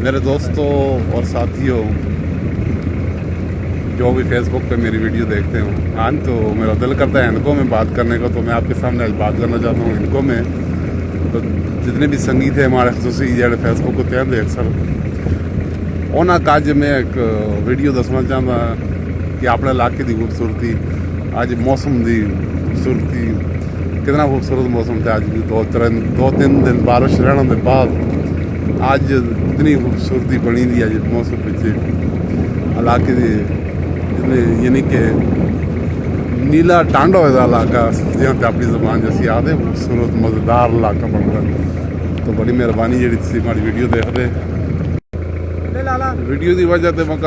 मेरे दोस्तों और साथियों जो भी फेसबुक पे मेरी वीडियो देखते हो, आज तो मेरा दिल करता है इनको में बात करने को, तो मैं आपके सामने आज बात करना चाहता हूँ इनको में। तो जितने भी संगीत है हमारे खसूसी जो फेसबुक को तैयार अक्सर उन्होंने अज मैं एक वीडियो दसना चाहता कि अपने इलाके की खूबसूरती, अज मौसम की खूबसूरती, कितना खूबसूरत मौसम था। अज भी दो तीन दिन बारिश रहने के बाद अज इतनी खूबसूरती बनी थी अज मौसम पिछले इलाके की, यानी कि नीला टांडा होया इलाका जिन्हें अपनी जबान जैसी आदे खूबसूरत मज़ेदार इलाका बनता। तो बड़ी मेहरबानी जी हमारी वीडियो देख रहे वीडियो की वजह से मैं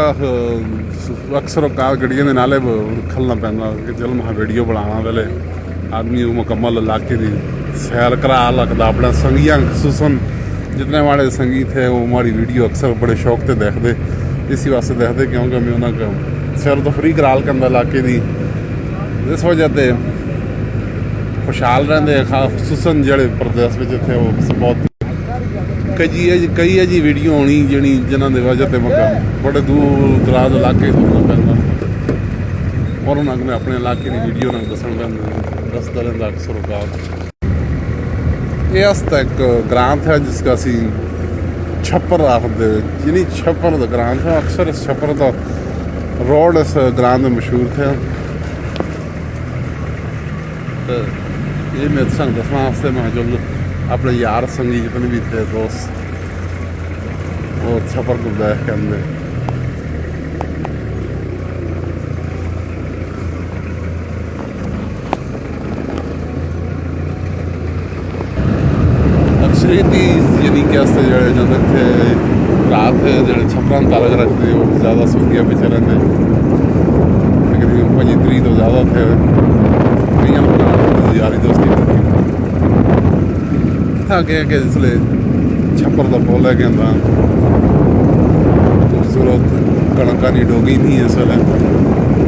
अक्सर औकात गड्डियों के नाले खलना पैंदा कि चल मैं वीडियो बनावा पहले आदमी मुकम्मल इलाके की सैर करा लगता अपना संगियां खसूसन जितने हमारे संगीत है वो हमारी वीडियो अक्सर बड़े शौक से देखते, इसी वास्ते देखते क्योंकि मैं उन्होंने सैर तफरी कराल करता इलाके की, इस वजह से खुशहाल रहते खसूसन जोड़े प्रदेश में थे वो बहुत कई है जी वीडियो होनी जी जिन्होंने वजह से मैं बड़े दूर दराज इलाके घूमना पैंदा और उन्होंने अपने इलाके की वीडियो दसता रहता अक्सर औकात। ये एक ग्रांथ है जिसका असी छप्पर आखते, यानी छप्पर का ग्रांथ है। अक्सर इस छप्पर का रोड इस ग्रांथ में मशहूर थे। तो ये मेरे संग दसना वास्ते मैं जो अपने यार संगी जितने भी थे दोस्त वो छप्पर को देख के अंदर यानी कि जो थे रात है जो छप्पन तालक रखते वो ज़्यादा सूखिया पिछले रहते, लेकिन 25 तरीक तो ज़्यादा थे कई यारी दोस्ती आगे कि इसलिए छप्पर का पुल है कि खूबसूरत कणक नहीं डोगी नहीं है, इस वे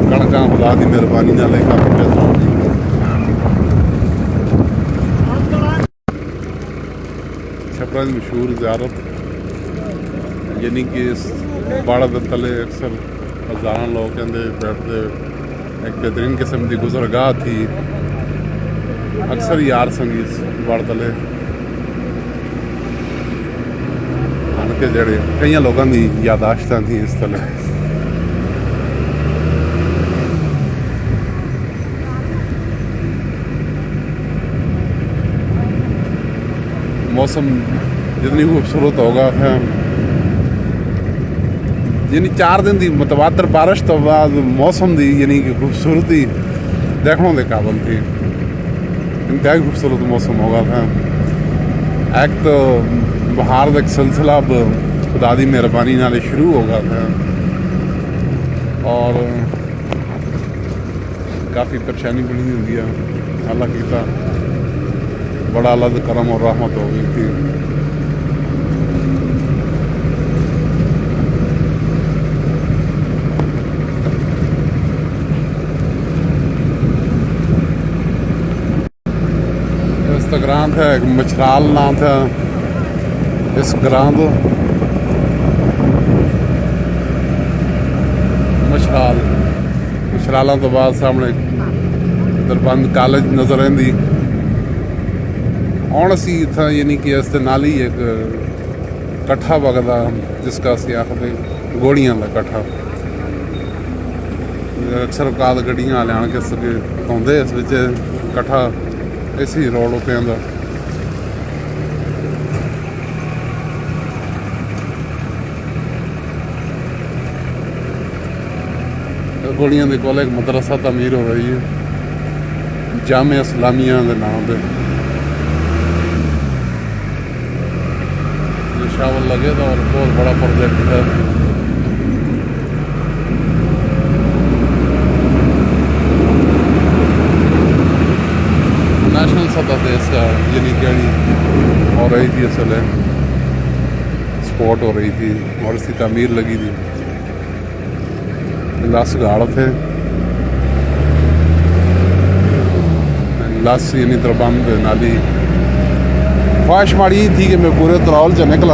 कणक खुदा की मेहरबानी नाल काफ़ी पैसा छपरा की मशहूर ज़ियारत, यानी कि इस बाड़ा के तले अक्सर हज़ारा लोग कहते बैठते, एक बेहतरीन किस्म की गुजरगाह थी। अक्सर यार संगी इस बाड़ तले आन के जड़े कई लोगों की यादाश्त थी इस तले। मौसम जितनी खूबसूरत होगा है, यानी 4 दिन की मुतवातर बारिश तो बाद मौसम की यानी कि खूबसूरती देखने के काबिल थी। इंतहाई खूबसूरत मौसम होगा था। एक तो बहार का एक सिलसिला अब खुदा की मेहरबानी नाल शुरू होगा था और काफ़ी परेशानी बनी होंगी है, हालांकि बड़ा अल्लाह का करम और रहमत हो गई थी। इस ग्रांथ है मछराल नाम था इस ग्रांथ मछराला तो बाद सामने दरबंद कॉलेज नजर आती हूँ असी इतना, यानी कि इस नाल ही एक कट्ठा वगदा जिसका असी आखते गोड़ियां का कट्ठा। अक्सर औकात गड्डियां लिया के सके पाते इस कट्ठा इसी रोड उत्ते आंदा। गोड़ियां के कोल एक मदरसा तमीर हो रही है जामिया इस्लामिया के नाम से, शावल लगे था और बहुत बड़ा प्रोजेक्ट है। नेशनल सतह पे इसका यानी कि हो रही थी, असल स्पॉट हो रही थी और इसकी तामीर लगी थी। गिलास गाड़ थे, गिलास यानी तरबंद नाली ख्वाहिश माड़ी थी कि मैं पूरे तरावल से निकला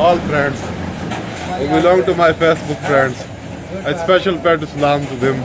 all friends who belong to my Facebook friends a special pet salam to them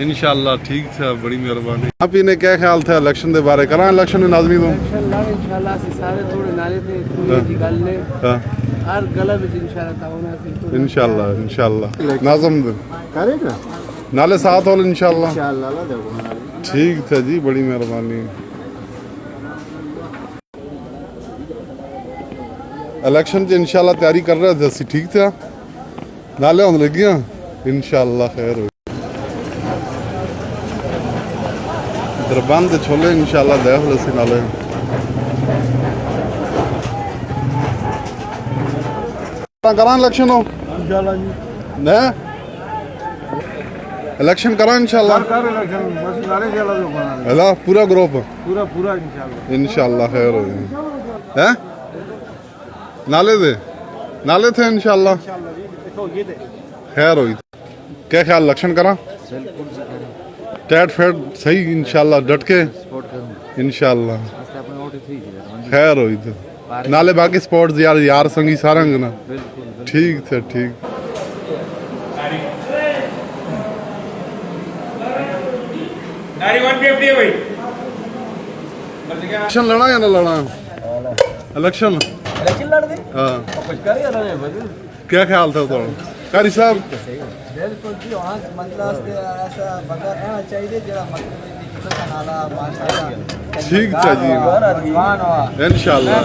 इंशाल्लाह ठीक था, बड़ी मेहरबानी। आप इन्हें क्या ख्याल था इलेक्शन के बारे करा इलेक्शन नाजमी तो इंशाल्लाह से सारे थोड़े नाले थे थोड़ी गल ने हाँ हर गला में इंशाल्लाह ताउना से इंशाल्लाह इंशाल्लाह नाजम दे करेगा नाले साथ हो इंशाल्लाह इंशाल्लाह ला देखो ठीक था जी, बड़ी मेहरबानी। इलेक्शन च इंशाल्लाह तैयारी कर रहे थे असी, ठीक था नाले होने लगी इंशाल्लाह खैर हो दरबंद छोले इंशाल्लाह देख लो सी नाले करा इलेक्शन हो इंशाल्लाह जी ने इलेक्शन करा इंशाल्लाह कर इलेक्शन बस नारे चला दो बना हेला पूरा ग्रुप पूरा पूरा इंशाल्लाह इंशाल्लाह खैर हो हैं नाले थे इंशाल्लाह देखो ये थे खैर हुई। क्या ख्याल इलेक्शन करा टैट फैट सही इंशाल्लाह डट के इंशाल्लाह खैर हुई तो नाले बाकी स्पोर्ट्स यार यार संगी सारंग ना ठीक थे ठीक इलेक्शन लड़ा या ना लड़ा इलेक्शन हाँ क्या ख्याल था तो कारी साहब बिल्कुल जी वहाँ मतलब ऐसा बंदा रहना चाहिए जरा नाला माशाल्लाह ठीक था जी इंशाल्लाह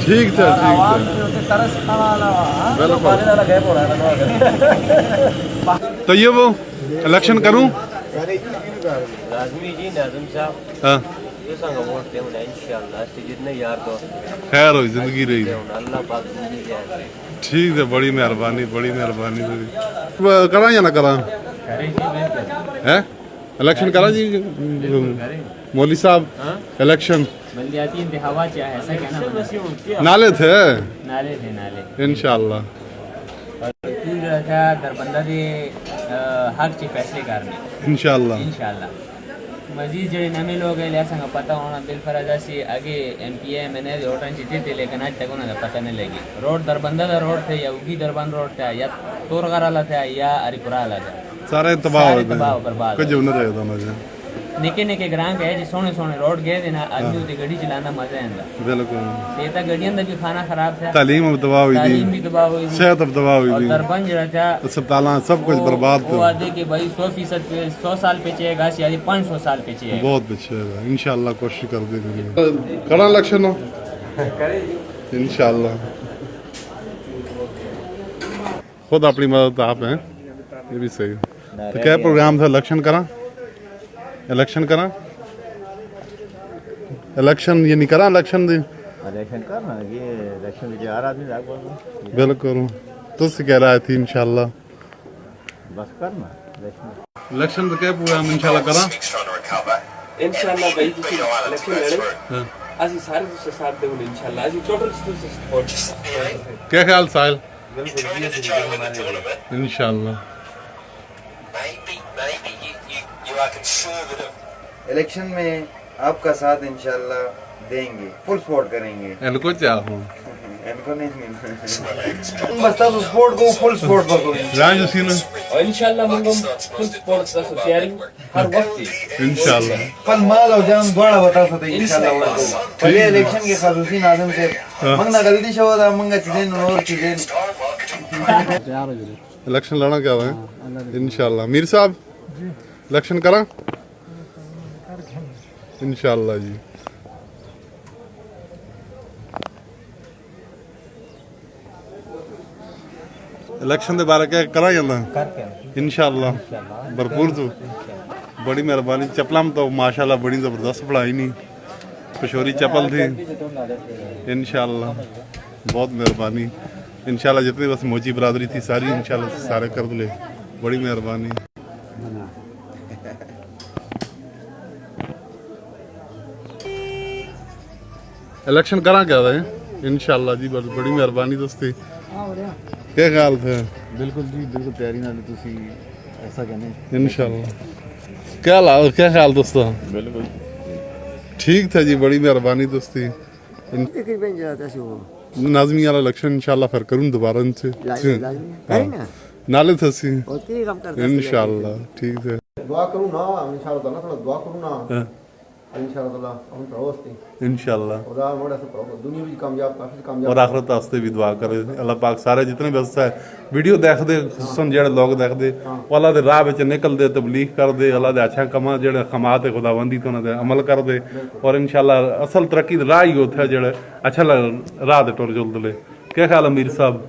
ठीक था तरस खाना बिल्कुल। तो ये वो इलेक्शन करूं लाजमी जी नाज़िम साहब हाँ ये संग वोट दे उन्हें इंशाल्लाह से जितने यार दोस्त खैर हो जिंदगी रही अल्लाह पाक जिंदगी दे ठीक है, बड़ी मेहरबानी करा या ना करा है इलेक्शन करा जी मौली साहब इलेक्शन बल्दियाती इंतखाबात क्या है ऐसा कहना नाले थे नाले इंशाल्लाह तू जो था दरबंदा दे हक चे फैसले करने इंशाल्लाह इंशाल्लाह मजीद जो नए लोग हैं लिहाजा का पता होना बिलफरजा से आगे MPA मैंने वोटां जीते थे लेकिन आज तक उन्हें पता नहीं लगी रोड दरबंदा का रोड थे या उगी दरबंद रोड था या तोरगरा था या अरिपुरा था सारे तबाह हो तबाह बर्बाद कुछ न रहे मुझे निके निके ग्राहक है जो सोने सोने रोड गए थे ना आदमी उसे गाड़ी चलाना मजा आंदा बिल्कुल ये था गाड़ियां दा भी खाना खराब था तालीम अब तबाह हुई तालीम भी थी तबाह हुई थी सेहत अब तबाह हुई और थी दरबंद जो था अस्पताल सब कुछ बर्बाद वो आदे कि भाई 100% पे 100 साल पे चलेगा यानी 500 साल पे चलेगा बहुत अच्छा है इंशाल्लाह कोशिश कर देंगे करा इलेक्शन हो इंशाल्लाह खुद अपनी मदद आप हैं ये भी सही तो क्या प्रोग्राम था इलेक्शन करा इलेक्शन ये नहीं करा इलेक्शन दी इलेक्शन करना ये इलेक्शन के 4 आदमी लाग बोल बिल्कुल तो से कह रहा थी इंशाल्लाह बस करना इलेक्शन तो क्या प्रोग्राम इंशाल्लाह करा इंशाल्लाह भाई ਤੁਸੀਂ ਇਲੈਕਸ਼ਨ ਲੜੇ ਅਸੀਂ ਸਾਰੇ ਤੁਸੀਂ ਸਾਥ ਦੇਵਾਂਗੇ इंशाल्लाह ਅਸੀਂ ਟੋਟਲ ਸਪੋਰਟ क्या ख्याल साहिल बिल्कुल जी ਅਸੀਂ हमारे इंशाल्लाह इलेक्शन में आपका साथ इंशाल्लाह देंगे फुल सपोर्ट करेंगे इनको चाहूँ इनको नहीं बस तब सपोर्ट को फुल सपोर्ट करो राज सीन और इंशाल्लाह मंगम फुल सपोर्ट का तैयारी हर वक्त इंशाल्लाह फल माल और जान बड़ा बता सकते इंशाल्लाह पहले इलेक्शन के खासूसी नाज़िम से मंगना गलती से होता मंगा चीजें और चीजें इलेक्शन लड़ा क्या है इंशाल्लाह मीर साहब इलेक्शन करा इंशाल्लाह जी इलेक्शन के बारे क्या करा जाना इंशाल्लाह भरपूर तो बड़ी मेहरबानी चप्पल तो माशाल्लाह बड़ी ज़बरदस्त पढ़ाई नहीं पशोरी चप्पल थी इंशाल्लाह बहुत मेहरबानी इंशाल्लाह जितनी बस मोची बरादरी थी सारी इंशाल्लाह सारे कर ले बड़ी मेहरबानी इलेक्शन करा क्या है इंशाल्लाह जी बड़ी मेहरबानी दोस्ती क्या ख्याल थे बिल्कुल जी बिल्कुल तैयारी ना तुसी ऐसा कहने इंशाल्लाह क्या ख्याल दोस्तों बिल्कुल ठीक था जी बड़ी मेहरबानी दोस्ती तकरीबन जाता से वो नाज़मी वाला इलेक्शन इंशाल्लाह फिर करूँ दोबारा इनसे लाजमी है ना नाले थे सी और की काम करता इंशाल्लाह ठीक है दुआ करूँ ना इंशाल्लाह ताला थोड़ा दुआ करूँ ना हाँ, इंशाल्लाह ताला हम प्रवासती इंशाल्लाह खुदा मोड़ा से प्रवास दुनिया भी कामयाब काफी कामयाब और आखिरत वास्ते भी दुआ करे अल्लाह पाक सारे जितने भी है वीडियो देखते सुन जेड़े लोग देखते वो अल्लाह दे राह विच निकलदे तबलीग करदे अल्लाह दे अच्छा कमा जेड़े खमात है खुदावंदी तो उन्हां दे अमल करदे और इंशाल्लाह असल तरक्की दा राह ही होता है जेड़े अच्छा राह दे टुर जुलदे क्या ख्याल अमीर साहब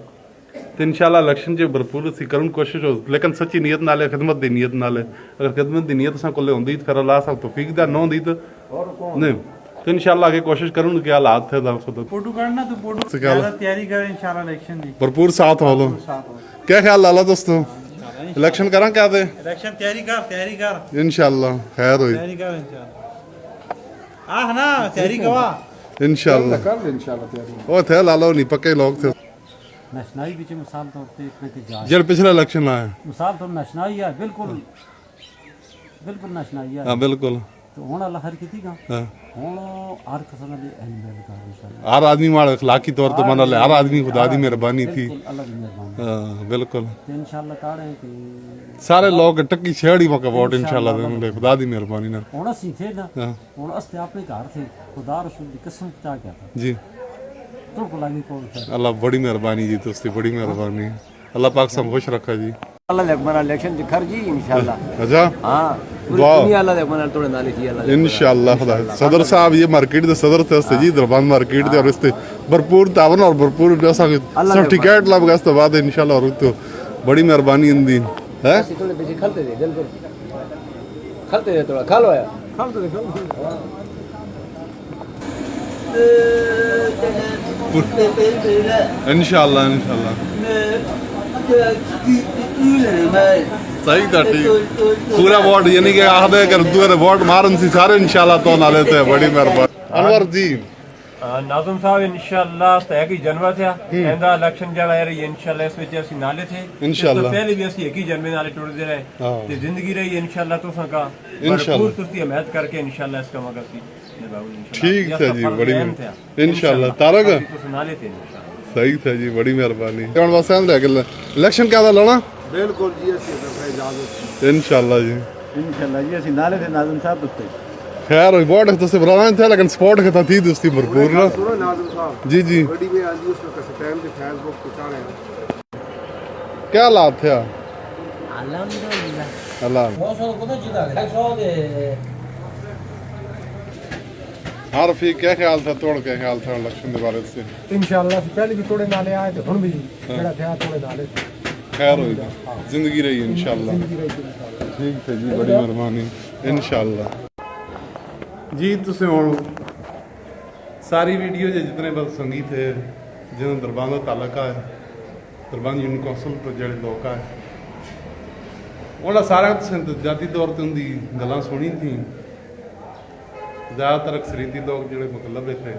तो इंशाल्लाह इलेक्शन च भरपूर असीं करन कोशिश हो लेकिन सच्ची नीयत नाल खिदमत दी नीयत नाल अगर खिदमत दी नीयत असां कोले हुंदी फिर अल्लाह साहब तौफीक दा न हुंदी तो नहीं तो इंशाल्लाह आगे कोशिश करूँ कि हालात थे फोटो करना तो फोटो से क्या ज्यादा तैयारी करें इंशाल्लाह इलेक्शन की भरपूर साथ हो लो क्या ख्याल लाला दोस्तों इलेक्शन करा क्या थे इलेक्शन तैयारी कर इंशाल्लाह खैर हुई इंशाल्लाह आह ना तैयारी कवा इंशाल्लाह कर ले इंशाल्लाह तैयारी वो थे लाला नहीं पक्के लोग थे नशनाई भी मिसाल तौर पे इतने की जांच जब पिछला इलेक्शन आया मिसाल तो नशनाई है बिल्कुल बिल्कुल नशनाई है हाँ बिल्कुल तो हुण अल्लाह हर किसी का हाँ। हुण हर किस्म दी अहमियत का इंशाल्लाह हर आदमी माड़ अखलाकी तौर तो मन हर आदमी खुदा दी मेहरबानी थी बिल्कुल अल्लाह की मेहरबानी हाँ बिल्कुल ते इंशाल्लाह ताड़े कि सारे लोग टक्की छेड़ी मौका वोट इंशाल्लाह देंगे खुदा दी मेहरबानी ना हुण असीं थे ना हाँ। हुण अस्ते अपने घर थे खुदा रसूल दी कसम खा के था जी तो को लगी कौन था अल्लाह बड़ी मेहरबानी जी दोस्ती बड़ी मेहरबानी अल्लाह पाक सब खुश रखा जी अल्लाह देख मना इलेक्शन दिखर जी इंशाल्लाह अच्छा हाँ पूरी दुआ दुनिया अल्लाह देख मना थोड़े नाले थी अल्लाह इंशाल्लाह खुदा सदर साहब ये मार्केट दे सदर थे उसते जी दरबार मार्केट दे और इसते भरपूर तावन और भरपूर जैसा सर्टिफिकेट लब गए बाद इंशाल्लाह और तो बड़ी मेहरबानी इंदी है थोड़े पीछे खलते दे बिल्कुल खलते दे थोड़ा खा लो यार इंशाल्लाह इंशाल्लाह सही था ठीक पूरा वोट यानी कि आखदे कर दूर वोट मारन सी सारे इंशाल्लाह तो नाले थे बड़ी मेहरबानी अनवर जी नाज़िम साहब इंशाल्लाह तय की जनवरी था एंदा इलेक्शन जड़ा है इंशाल्लाह इस विच ਅਸੀਂ नाले थे इंशाल्लाह पहले भी ਅਸੀਂ एक ही जनवरी नाले टुरदे रहे ते जिंदगी रही इंशाल्लाह तुसां का इंशाल्लाह भरपूर तुसी हिमायत करके इंशाल्लाह इसका मगर सी ठीक है जी बड़ी इंशाल्लाह तारक नाले थे इंशाल्लाह सही था जी बड़ी मेहरबानी ਹੁਣ ਬਸ ਐਂ ਰਹਿ ਗਿਆ ਇਲੈਕਸ਼ਨ ਕਾਹਦਾ ਲਾਉਣਾ बिल्कुल जी ਅਸੀਂ ਤਾਂ इजाजत इंशाल्लाह जी इंशाल्लाह जी ਅਸੀਂ नाले थे नाज़िम साहब उसते खैर वोट तो से बुलाना था लेकिन सपोर्ट का थी दोस्ती भरपूर ना सुनो नाज़िम साहब जी जी बड़ी में आज उसमें कैसे टाइम के फेसबुक पे चाहे हैं क्या हालात थे अल्हम्दुलिल्लाह अल्लाह बहुत सारा कुछ जीता है 100 दे हाँ रफीक क्या ख्याल था तोड़ क्या ख्याल था इलेक्शन के बारे से इंशाल्लाह से पहले भी थोड़े नाले आए थे हुन भी बड़ा थे थोड़े नाले खैर हुई जिंदगी रही इंशाल्लाह ठीक है जी बड़ी मेहरबानी इंशाल्लाह जी तुसे हुण सारी वीडियो जे जितने बस संगीत है जिन्हें दरबार का ताल्लुक है दरबार यूनियन कौंसल तो जड़े लोग है उन्हें सारा जाती तौर पर उनकी गल्लां सुनी थी ज़्यादातर अक्सरीती लोग जोड़े मुतलब थे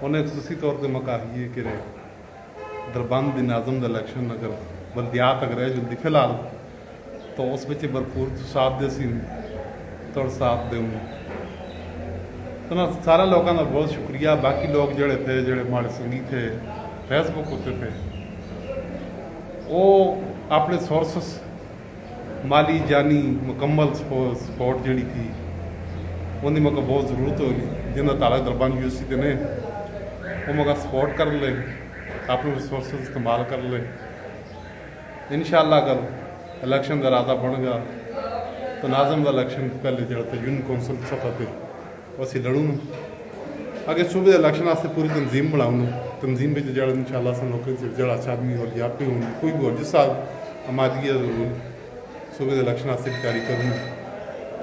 उन्हें खसूसी तौर पर मकाही कि दरबंद दी नाज़म दा इलेक्शन अगर बल्दियात अगर है जल्दी फिलहाल तो उस बच्चे भरपूर साथ दे सी तोड़ साथ दे तो ना सारे लोगों का बहुत शुक्रिया बाकी लोग जोड़े थे जोड़े हमारे संगी थे फेसबुक होते थे वो अपने सोर्सेस माली जानी मुकम्मल सपोर्ट जड़ी थी उनकी मगर बहुत ज़रूरत होगी जिन्हें ताला दरबान यूनिवर्सिटी ने वो मगर सपोर्ट कर ले अपने रिसोर्स इस्तेमाल कर ले इंशाल्लाह अगर इलेक्शन का इरादा बन गया तो नाज़म का इलेक्शन पहले जो यूनियन कौंसल सतह पर असी लड़ूँ अगर सूबे इलेक्शन वास्ते पूरी तंजीम बनाऊँ तंजीम में जो इंशाल्लाह से लोगों से जो अच्छा आदमी और या पे होंगे कोई भी हो जिस साल आमादगी सूबे इलेक्शन वास्ते तैयारी करूँ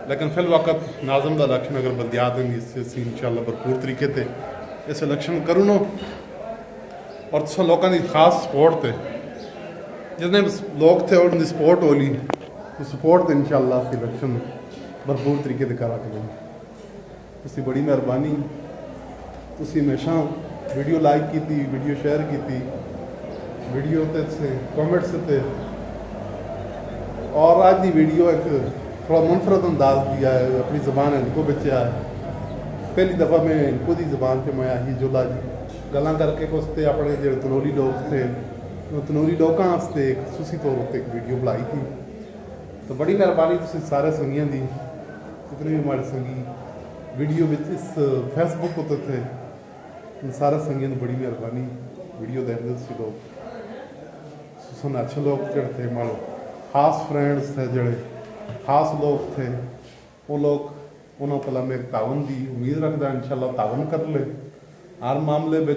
लेकिन फिल वक्त नाज़म का इलेक्शन अगर बल्दियात इससे इंशाल्लाह भरपूर तरीके से इस इलेक्शन करूँ और तुम लोगों की खास सपोर्ट थे जितने लोग थे उनकी सपोर्ट होली तो सपोर्ट तो इंशाल्लाह इलेक्शन भरपूर तरीके से करा करें उसकी बड़ी मेहरबानी तुसी हमेशा वीडियो लाइक की थी वीडियो शेयर की थी वीडियो से कमेंट्स थे और आज की वीडियो एक थोड़ा मुनफरद अंदाज दिया है अपनी ज़बान है इनको बच्चे आए पहली दफ़ा मैं इनको दी ज़बान पे मैं ही जुला जी गल्लां करके कुछ थे अपने जो तनोली लोग थे ਤਨੂਰੀ ਲੋਕਾਂ ਵਾਸਤੇ ਖੁਸ਼ੂਸੀ ਤੌਰ ਉੱਤੇ ਇੱਕ ਵੀਡੀਓ ਬਣਾਈ ਸੀ। ਤਾਂ ਬੜੀ ਮਿਹਰਬਾਨੀ ਤੁਸੀਂ ਸਾਰੇ ਸੰਗੀਆਂ ਦੀ, ਜਿਤਨੇ ਵੀ हमारे संगी वीडियो ਵਿੱਚ ਇਸ ਫੇਸਬੁੱਕ ਉੱਤੇ थे, उन सारे संगियों की बड़ी मेहरबानी। वीडियो देखते थे लोग सुन अच्छे लोग जड़े थे, मान लो खास फ्रेंड्स थे, जड़े खास लोग थे, वो लोग उन्होंने पहला मैं तावन की उम्मीद रखता इंशाल्लाह तावन कर ले, हर मामले में